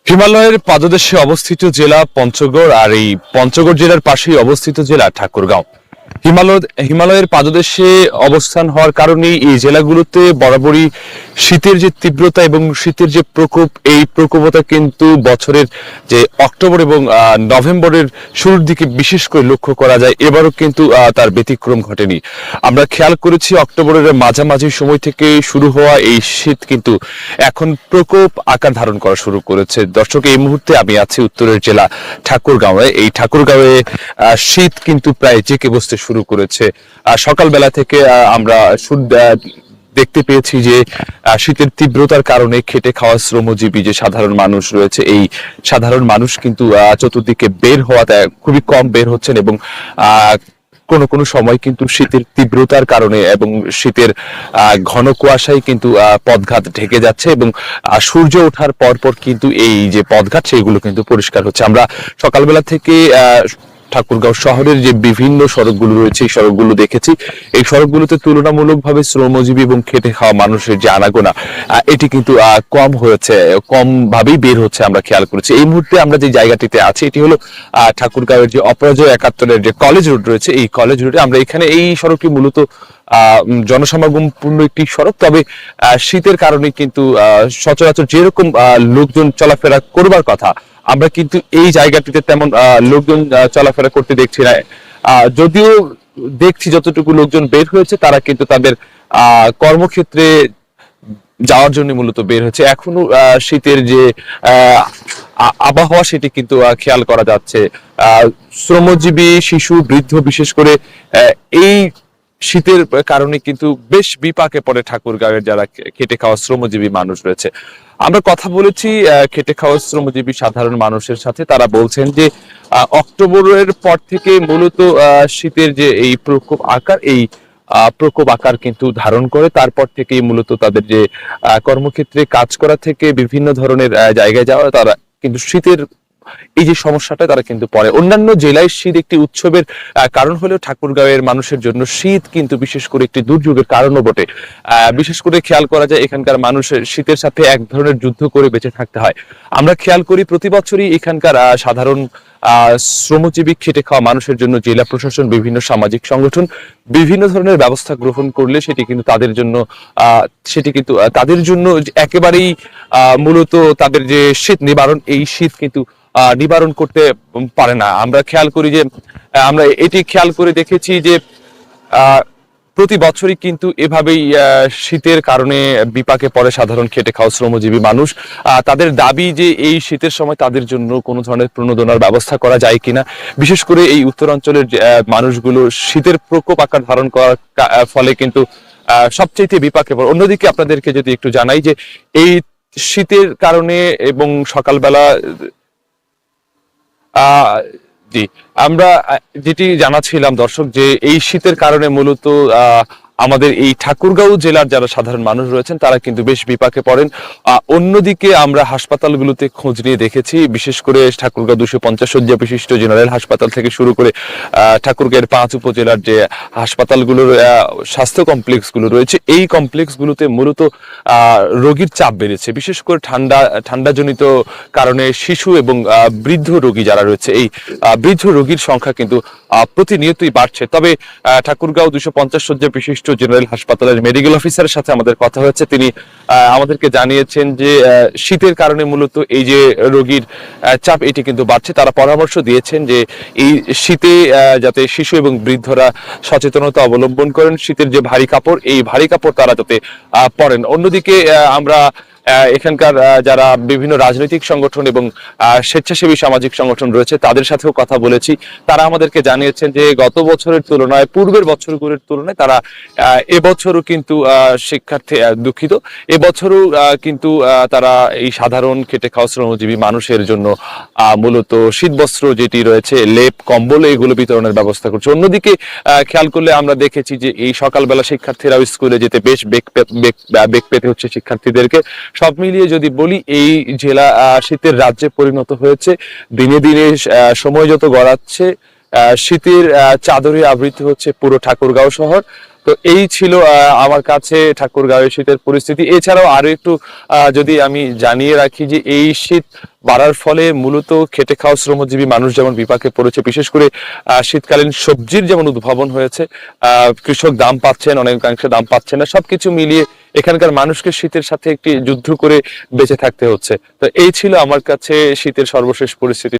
হিমালয়ের পাদদেশে অবস্থিত জেলা পঞ্চগড় আর এই পঞ্চগড় জেলার পাশেই অবস্থিত জেলা ঠাকুরগাঁও। হিমালয়ের পাদদেশে অবস্থান হওয়ার কারণে এই জেলাগুলোতে বরাবরই শীতের যে তীব্রতা এবং শীতের যে প্রকোপ, এই প্রকোপতা কিন্তু বছরের যে অক্টোবর এবং নভেম্বরের শুরুর দিকে বিশেষ করে লক্ষ্য করা যায়। এবারও কিন্তু তার ব্যতিক্রম ঘটেনি। আমরা খেয়াল করেছি অক্টোবরের মাঝামাঝি সময় থেকে শুরু হওয়া এই শীত কিন্তু এখন প্রকোপ আকার ধারণ করা শুরু করেছে। দর্শক, এই মুহূর্তে আমি আছি উত্তরের জেলা ঠাকুরগাঁওয়ে। এই ঠাকুরগাঁওয়ে শীত কিন্তু প্রায় জেঁকে বসতে শুরু করেছে। সকালবেলা থেকে আমরা দেখতে পেয়েছি যে শীতের তীব্রতার কারণে খেটে খাওয়া শ্রমজীবী যে সাধারণ মানুষ রয়েছে, এই সাধারণ মানুষ কিন্তু চতুর্দিকে বের হওয়াতে খুবই কম বের হচ্ছেন এবং কোন কোন সময় কিন্তু শীতের তীব্রতার কারণে এবং শীতের ঘন কুয়াশায় কিন্তু পথঘাট ঢেকে যাচ্ছে এবং সূর্য ওঠার পর পর কিন্তু এই যে পথঘাট সেইগুলো কিন্তু পরিষ্কার হচ্ছে। আমরা সকালবেলা থেকে ঠাকুরগাঁও শহরের যে বিভিন্ন সড়কগুলো রয়েছে এই সড়কগুলো দেখেছি। এই সড়কগুলোতে তুলনামূলকভাবে শ্রমজীবী এবং খেটে খাওয়া মানুষের যে আনাগোনা, এটি কিন্তু কম হয়েছে, কম ভাবেই বের হচ্ছে আমরা খেয়াল করেছি। এই মুহূর্তে আমরা যে জায়গাটিতে আছি এটি হলো ঠাকুরগাঁওয়ের যে অপরাজয় ৭১-এর যে কলেজ রোড রয়েছে, এই কলেজ রোডে আমরা এখানে এই সড়কটি মূলত জনসমাগমপূর্ণ একটি সড়ক। তবে শীতের কারণে কিন্তু সচরাচর যেরকম লোকজন চলাফেরা করবার কথা, আমরা কিন্তু এই জায়গাটিতে তেমন লোকজন চলাফেরা করতে দেখছি না। যদিও দেখছি যতটুকু লোকজন বের হয়েছে তারা কিন্তু তাদের কর্মক্ষেত্রে যাওয়ার জন্য মূলত বের হচ্ছে। এখনো শীতের যে আবহাওয়া সেটি কিন্তু খেয়াল করা যাচ্ছে। শ্রমজীবী, শিশু, বৃদ্ধ বিশেষ করে এই শীতের কারণে কিন্তু বেশ বিপাকে পড়ে ঠাকুরগাঁওয়ের যারা খেটে খাওয়া শ্রমজীবী মানুষ রয়েছে। আমরা কথা বলেছি খেটে খাওয়া শ্রমজীবী সাধারণ মানুষের সাথে। তারা বলছেন যে অক্টোবরের পর থেকে মূলত শীতের যে এই প্রকোপ আকার কিন্তু ধারণ করে। তারপর থেকেই মূলত তাদের যে কর্মক্ষেত্রে কাজ করা থেকে বিভিন্ন ধরনের জায়গায় যাওয়া, তারা কিন্তু শীতের এই যে সমস্যাটা তারা কিন্তু পড়ে। অন্যান্য জেলায় শীত একটি উৎসবের কারণ হলেও ঠাকুরগাঁওয়ের মানুষের জন্য শীত কিন্তু বিশেষ করে একটি দুর্যোগের কারণও বটে। বিশেষ করে খেয়াল করা যায় এখানকার মানুষের শীতের সাথে এক ধরনের যুদ্ধ করে বেঁচে থাকতে হয়। আমরা খেয়াল করি প্রতি বছরই এখানকার সাধারণ শ্রমজীবী খেটে খাওয়া মানুষের জন্য জেলা প্রশাসন, বিভিন্ন সামাজিক সংগঠন বিভিন্ন ধরনের ব্যবস্থা গ্রহণ করলে সেটি কিন্তু তাদের জন্য একেবারেই মূলত তাদের যে শীত নিবারণ, এই শীত কিন্তু নিবারণ করতে পারে না। আমরা এটি খেয়াল করে দেখেছি যে প্রতি বছরই কিন্তু এভাবেই শীতের কারণে বিপাকে পড়ে সাধারণ খেটে খাওয়া শ্রমজীবী মানুষ। তাদের দাবি যে এই শীতের সময় তাদের জন্য কোনো ধরনের প্রণোদনার ব্যবস্থা করা যায় কিনা। বিশেষ করে এই উত্তরাঞ্চলের মানুষগুলো শীতের প্রকোপ আকার ধারণ করার ফলে কিন্তু সবচেয়ে বিপাকে পড়ে। অন্যদিকে আপনাদেরকে যদি একটু জানাই যে এই শীতের কারণে এবং সকালবেলা জি, আমরা যেটি জানাচ্ছিলাম দর্শক, যে এই শীতের কারণে মূলত আমাদের এই ঠাকুরগাঁও জেলার যারা সাধারণ মানুষ রয়েছেন তারা কিন্তু বেশ বিপাকে পড়েন। অন্যদিকে আমরা হাসপাতালগুলোতে খোঁজ নিয়ে দেখেছি, বিশেষ করে ঠাকুরগাঁও 250 শয্যা বিশিষ্ট জেনারেল হাসপাতাল থেকে শুরু করে ঠাকুরগাঁওয়ের 5 উপজেলার যে হাসপাতালগুলোর স্বাস্থ্য কমপ্লেক্সগুলো রয়েছে, এই কমপ্লেক্সগুলোতে মূলত রোগীর চাপ বেড়েছে। বিশেষ করে ঠান্ডাজনিত কারণে শিশু এবং বৃদ্ধ রোগী যারা রয়েছে, এই বৃদ্ধ রোগীর সংখ্যা কিন্তু প্রতিনিয়তই বাড়ছে। তবে ঠাকুরগাঁও 250 শয্যা বিশিষ্ট জেনারেল হাসপাতালের মেডিকেল অফিসারের সাথে আমাদের কথা হয়েছে। তিনি আমাদেরকে জানিয়েছেন যে শীতের কারণে মূলত এই যে রোগীর চাপ এটি কিন্তু বাড়ছে। তারা পরামর্শ দিয়েছেন যে এই শীতে যাতে শিশু এবং বৃদ্ধরা সচেতনতা অবলম্বন করেন, শীতের যে ভারী কাপড়, এই ভারী কাপড় তারা যাতে পরেন। অন্যদিকে আমরা এখানকার যারা বিভিন্ন রাজনৈতিক সংগঠন এবং স্বেচ্ছাসেবী সামাজিক সংগঠন রয়েছে তাদের সাথেও কথা বলেছি। তারা আমাদেরকে জানিয়েছেন যে গত বছরের তুলনায়, পূর্বের বছরগুলোর তুলনায় তারা এবছরও কিন্তু এবছরও কিন্তু তারা এই সাধারণ খেটে খাওয়া শ্রমজীবী মানুষের জন্য মূলত শীতবস্ত্র যেটি রয়েছে, লেপ, কম্বল, এগুলো বিতরণের ব্যবস্থা করছে। অন্যদিকে খেয়াল করলে আমরা দেখেছি যে এই সকালবেলা শিক্ষার্থীরাও স্কুলে যেতে বেশ বেগ পেতে হচ্ছে শিক্ষার্থীদেরকে। সব মিলিয়ে যদি বলি, এই জেলা শীতের রাজ্যে পরিণত হয়েছে। দিনে দিনে সময় যত গড়াচ্ছে শীতের চাদরে আবৃত হচ্ছে পুরো ঠাকুরগাঁও শহর। তো এই ছিল আমার কাছে ঠাকুরগাঁওয়ের শীতের পরিস্থিতি। এছাড়াও আরো একটু যদি আমি জানিয়ে রাখি যে এই শীত বাড়ার ফলে মূলত খেটে খাওয়া শ্রমজীবী মানুষ যেমন বিপাকে পড়েছে, বিশেষ করে শীতকালীন সবজির যেমন উদ্ভাবন হয়েছে, কৃষক দাম পাচ্ছেন, অনেকাংশে দাম পাচ্ছেন না, সবকিছু মিলিয়ে এখানকার মানুষকে শীতের সাথে একটি যুদ্ধ করে বেঁচে থাকতে হচ্ছে। তো এই ছিল আমার কাছে শীতের সর্বশেষ পরিস্থিতি।